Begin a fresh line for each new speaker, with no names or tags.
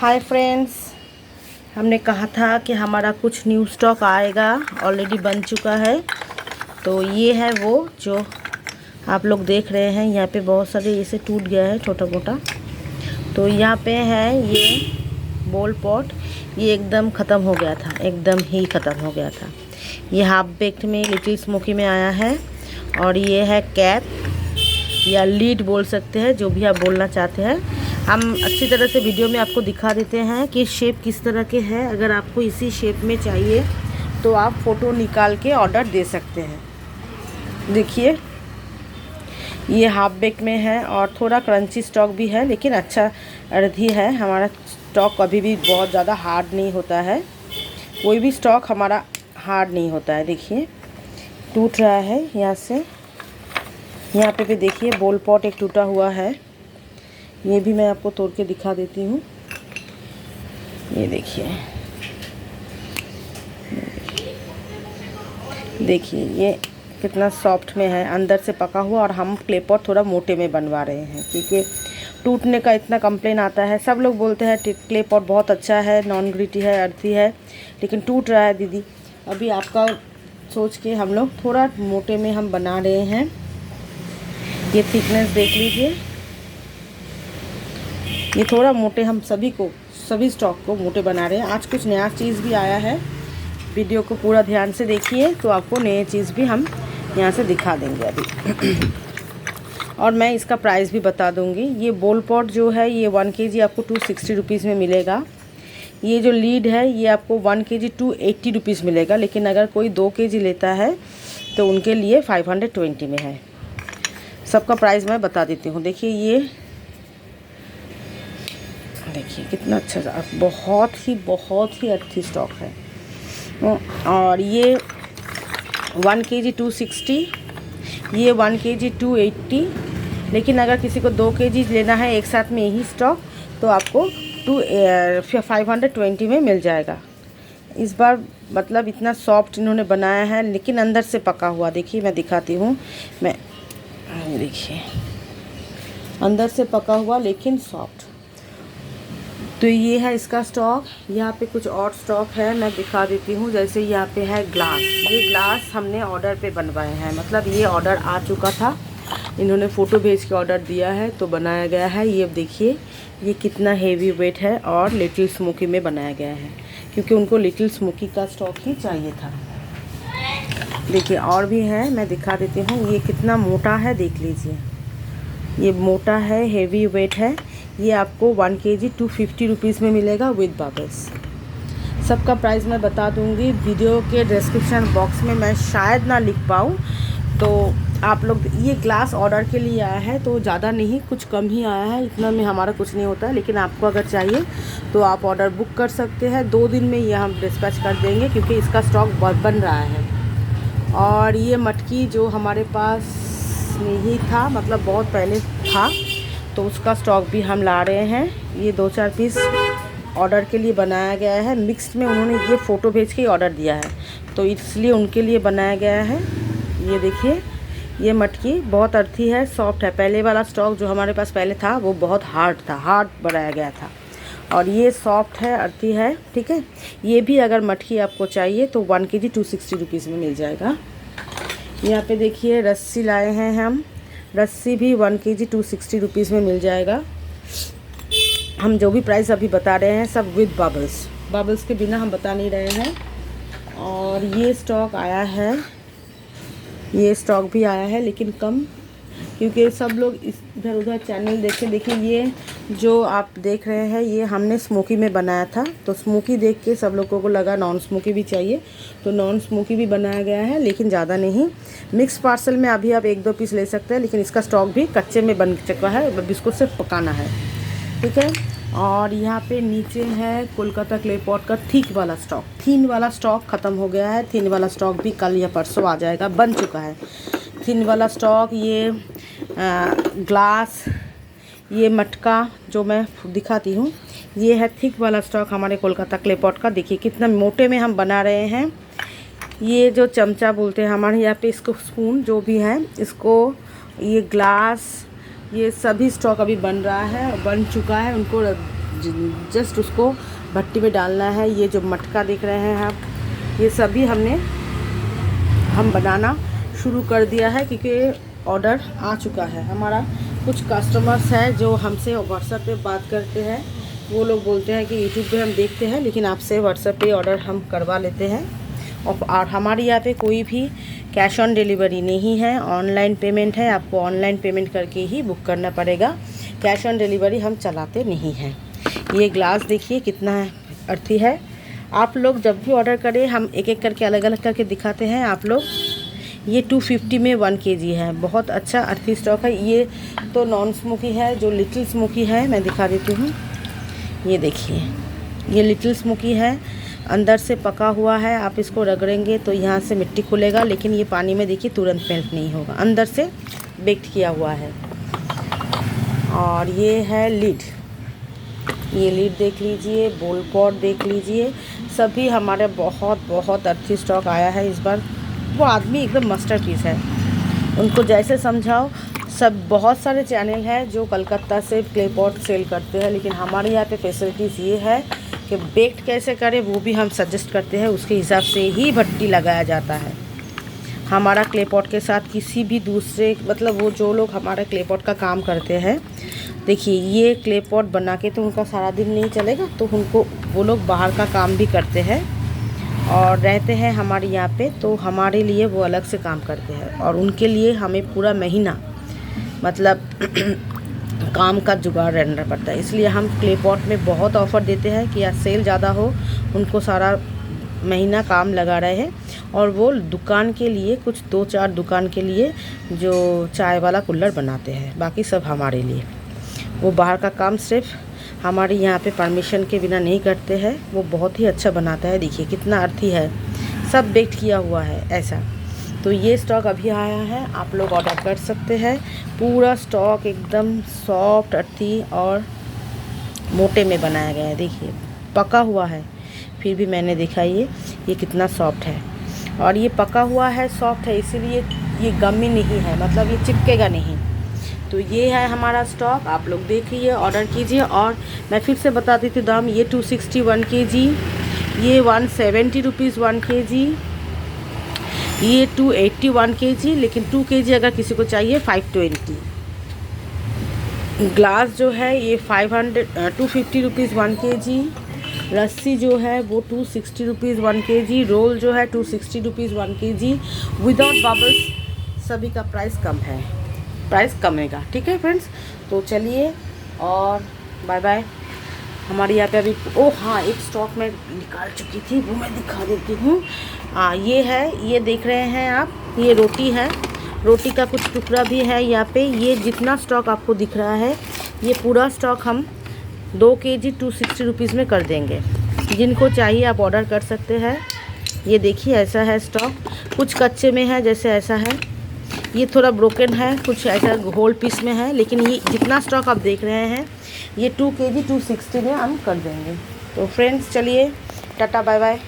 Hi friends, हमने कहा था कि हमारा कुछ न्यू स्टॉक आएगा, ऑलरेडी बन चुका है। तो ये है वो जो आप लोग देख रहे हैं। यहाँ पे बहुत सारे इसे टूट गया है छोटा मोटा। तो यहाँ पे है ये बोल पॉट, ये एकदम ख़त्म हो गया था, एकदम ही ख़त्म हो गया था। ये हाफ बेक्ड में लिटिल स्मोकी में आया है। और ये है कैप या लीड बोल सकते हैं, जो भी आप बोलना चाहते हैं। हम अच्छी तरह से वीडियो में आपको दिखा देते हैं कि शेप किस तरह के हैं। अगर आपको इसी शेप में चाहिए तो आप फ़ोटो निकाल के ऑर्डर दे सकते हैं। देखिए ये हाफ बेक में है और थोड़ा क्रंची स्टॉक भी है, लेकिन अच्छा अर्धी है। हमारा स्टॉक कभी भी बहुत ज़्यादा हार्ड नहीं होता है, कोई भी स्टॉक हमारा हार्ड नहीं होता है। देखिए टूट रहा है यहाँ से, यहाँ पे भी देखिए बोल पॉट एक टूटा हुआ है। ये भी मैं आपको तोड़ के दिखा देती हूँ। ये देखिए ये कितना सॉफ्ट में है, अंदर से पका हुआ। और हम क्ले पॉट थोड़ा मोटे में बनवा रहे हैं क्योंकि टूटने का इतना कंप्लेन आता है। सब लोग बोलते हैं क्ले पॉट बहुत अच्छा है, नॉन ग्रिटी है, अर्थी है, लेकिन टूट रहा है दीदी। अभी आपका सोच के हम लोग थोड़ा मोटे में हम बना रहे हैं। ये थिकनेस देख लीजिए, ये थोड़ा मोटे हम सभी स्टॉक को मोटे बना रहे हैं। आज कुछ नया चीज़ भी आया है, वीडियो को पूरा ध्यान से देखिए तो आपको नए चीज़ भी हम यहाँ से दिखा देंगे अभी। और मैं इसका प्राइस भी बता दूँगी। ये बोल पॉट जो है ये 1 kg आपको 260 रुपीज़ में मिलेगा। ये जो लीड है ये आपको 1 kg 280 रुपीज़ मिलेगा, लेकिन अगर कोई 2 kg लेता है तो उनके लिए 520 में है। सबका प्राइस मैं बता देती हूँ। देखिए देखिए कितना अच्छा, बहुत ही अच्छी स्टॉक है। और ये 1 kg 260, ये 1 kg 280। लेकिन अगर किसी को 2 kg लेना है एक साथ में यही स्टॉक तो आपको 520 में मिल जाएगा। इस बार मतलब इतना सॉफ्ट इन्होंने बनाया है, लेकिन अंदर से पका हुआ। देखिए मैं दिखाती हूँ, देखिए अंदर से पका हुआ लेकिन सॉफ्ट। तो ये है इसका स्टॉक। यहाँ पे कुछ और स्टॉक है, मैं दिखा देती हूँ। जैसे यहाँ पे है ग्लास, ये ग्लास हमने ऑर्डर पे बनवाए हैं, मतलब ये ऑर्डर आ चुका था, इन्होंने फ़ोटो भेज के ऑर्डर दिया है तो बनाया गया है। ये देखिए ये कितना हेवी वेट है और लिटिल स्मोकी में बनाया गया है, क्योंकि उनको लिटिल स्मोकी का स्टॉक ही चाहिए था। देखिए और भी है, मैं दिखा देती हूँ। ये कितना मोटा है देख लीजिए, ये मोटा है, हेवी वेट है। ये आपको 1 kg 250 रुपीज़ में मिलेगा विद बबल्स। सबका प्राइस मैं बता दूंगी वीडियो के डिस्क्रिप्शन बॉक्स में, मैं शायद ना लिख पाऊँ तो आप लोग। ये ग्लास ऑर्डर के लिए आया है तो ज़्यादा नहीं, कुछ कम ही आया है, इतना में हमारा कुछ नहीं होता है। लेकिन आपको अगर चाहिए तो आप ऑर्डर बुक कर सकते हैं, 2 दिन में ये हम डिस्पैच कर देंगे क्योंकि इसका स्टॉक बन रहा है। और ये मटकी जो हमारे पास नहीं था, मतलब बहुत पहले था, तो उसका स्टॉक भी हम ला रहे हैं। ये 2-4 पीस ऑर्डर के लिए बनाया गया है, मिक्स्ड में उन्होंने ये फ़ोटो भेज के ही ऑर्डर दिया है तो इसलिए उनके लिए बनाया गया है। ये देखिए ये मटकी बहुत अर्थी है, सॉफ्ट है। पहले वाला स्टॉक जो हमारे पास पहले था वो बहुत हार्ड था, हार्ड बनाया गया था, और ये सॉफ्ट है, अर्थी है। ठीक है, ये भी अगर मटकी आपको चाहिए तो 1 kg 260 रुपीज़ में मिल जाएगा। यहाँ पे देखिए रस्सी लाए हैं हम, रस्सी भी 1 kg 260 रुपीज़ में मिल जाएगा। हम जो भी प्राइस अभी बता रहे हैं सब विद बबल्स के बिना हम बता नहीं रहे हैं। और ये स्टॉक आया है, ये स्टॉक भी आया है लेकिन कम, क्योंकि सब लोग इधर उधर चैनल देखे। देखिए ये जो आप देख रहे हैं ये हमने स्मोकी में बनाया था, तो स्मोकी देख के सब लोगों को लगा नॉन स्मोकी भी चाहिए, तो नॉन स्मोकी भी बनाया गया है, लेकिन ज़्यादा नहीं। मिक्स पार्सल में अभी आप 1-2 पीस ले सकते हैं, लेकिन इसका स्टॉक भी कच्चे में बन चुका है, अब इसको सिर्फ पकाना है। ठीक है, और यहाँ पे नीचे है कोलकाता क्ले पॉट का थिक वाला स्टॉक। थिन वाला स्टॉक ख़त्म हो गया है, थिन वाला स्टॉक भी कल या परसों आ जाएगा, बन चुका है थिन वाला स्टॉक। ये ग्लास, ये मटका जो मैं दिखाती हूँ, ये है थिक वाला स्टॉक हमारे कोलकाता क्ले पॉट का। देखिए कितना मोटे में हम बना रहे हैं। ये जो चमचा बोलते हैं हमारे यहाँ पे, इसको स्पून जो भी है, इसको ये ग्लास, ये सभी स्टॉक अभी बन रहा है, बन चुका है। उनको जस्ट उसको भट्टी में डालना है। ये जो मटका देख रहे हैं आप, ये सभी हम बनाना शुरू कर दिया है क्योंकि ऑर्डर आ चुका है। हमारा कुछ कस्टमर्स हैं जो हमसे व्हाट्सएप पे बात करते हैं, वो लोग बोलते हैं कि यूट्यूब पे हम देखते हैं लेकिन आपसे व्हाट्सएप पे ऑर्डर हम करवा लेते हैं। और हमारे यहाँ पे कोई भी कैश ऑन डिलीवरी नहीं है, ऑनलाइन पेमेंट है। आपको ऑनलाइन पेमेंट करके ही बुक करना पड़ेगा, कैश ऑन डिलीवरी हम चलाते नहीं हैं। ये ग्लास देखिए कितना अर्थी है। आप लोग जब भी ऑर्डर करें हम एक एक करके अलग अलग करके दिखाते हैं आप लोग। ये 250 में 1 kg है, बहुत अच्छा अर्थी स्टॉक है। ये तो नॉन स्मोकी है, जो लिटिल स्मोकी है मैं दिखा देती हूँ। ये देखिए, ये लिटिल स्मोकी है, अंदर से पका हुआ है। आप इसको रगड़ेंगे तो यहाँ से मिट्टी खुलेगा, लेकिन ये पानी में देखिए तुरंत मेल्ट नहीं होगा, अंदर से बेक्ड किया हुआ है। और ये है लीड, ये लीड देख लीजिए, बोल पॉट देख लीजिए, सभी हमारे बहुत अर्थी स्टॉक आया है इस बार। वो आदमी एकदम मास्टरपीस है, उनको जैसे समझाओ। सब बहुत सारे चैनल हैं जो कलकत्ता से क्ले पॉट सेल करते हैं, लेकिन हमारे यहाँ पे फैसिलिटीज़ ये है कि बेक्ड कैसे करें वो भी हम सजेस्ट करते हैं, उसके हिसाब से ही भट्टी लगाया जाता है। हमारा क्ले पॉट के साथ किसी भी दूसरे, मतलब वो जो लोग हमारा क्ले पॉट का काम करते हैं, देखिए ये क्ले पॉट बना के तो उनका सारा दिन नहीं चलेगा, तो वो लोग बाहर का काम भी करते हैं और रहते हैं हमारे यहाँ पे, तो हमारे लिए वो अलग से काम करते हैं और उनके लिए हमें पूरा महीना मतलब काम का जुगाड़ रहना पड़ता है। इसलिए हम क्ले पॉट में बहुत ऑफ़र देते हैं कि आज सेल ज़्यादा हो, उनको सारा महीना काम लगा रहे हैं। और वो दुकान के लिए कुछ 2-4 दुकान के लिए जो चाय वाला कुल्हड़ बनाते हैं, बाकी सब हमारे लिए। वो बाहर का काम सिर्फ हमारे यहाँ पे परमिशन के बिना नहीं करते हैं। वो बहुत ही अच्छा बनाता है, देखिए कितना अर्थी है, सब बेक्ड किया हुआ है ऐसा। तो ये स्टॉक अभी आया है, आप लोग ऑर्डर कर सकते हैं। पूरा स्टॉक एकदम सॉफ्ट, अर्थी और मोटे में बनाया गया है। देखिए पका हुआ है, फिर भी मैंने देखा ये कितना सॉफ्ट है। और ये पका हुआ है, सॉफ्ट है, इसीलिए ये गमी नहीं है, मतलब ये चिपकेगा नहीं। तो ये है हमारा स्टॉक, आप लोग देखिए, ऑर्डर कीजिए। और मैं फिर से बता देती हूँ दाम, ये 260 1 kg, ये 170 रुपीज़ 1 kg, ये 280 1 kg, लेकिन 2 kg अगर किसी को चाहिए 520। ग्लास जो है ये 250 रुपीज़ 1 kg, लस्सी जो है वो 260 रुपीज़ 1 kg, रोल जो है 260 रुपीज़ 1 kg विदाउट बबल्स। सभी का प्राइस कम है, प्राइस कमेगा, ठीक है फ्रेंड्स। तो चलिए और बाय बाय। हमारे यहाँ पे अभी हाँ, एक स्टॉक में निकाल चुकी थी, वो मैं दिखा देती हूँ। ये है, ये देख रहे हैं आप, ये रोटी है, रोटी का कुछ टुकड़ा भी है यहाँ पे। ये जितना स्टॉक आपको दिख रहा है, ये पूरा स्टॉक हम 2 kg 260 रुपीज़ में कर देंगे। जिनको चाहिए आप ऑर्डर कर सकते हैं। ये देखिए ऐसा है स्टॉक, कुछ कच्चे में है, जैसे ऐसा है, ये थोड़ा ब्रोकन है, कुछ ऐसा होल पीस में है, लेकिन ये जितना स्टॉक आप देख रहे हैं ये 2 kg 260 में हम कर देंगे। तो फ्रेंड्स चलिए, टाटा बाय बाय।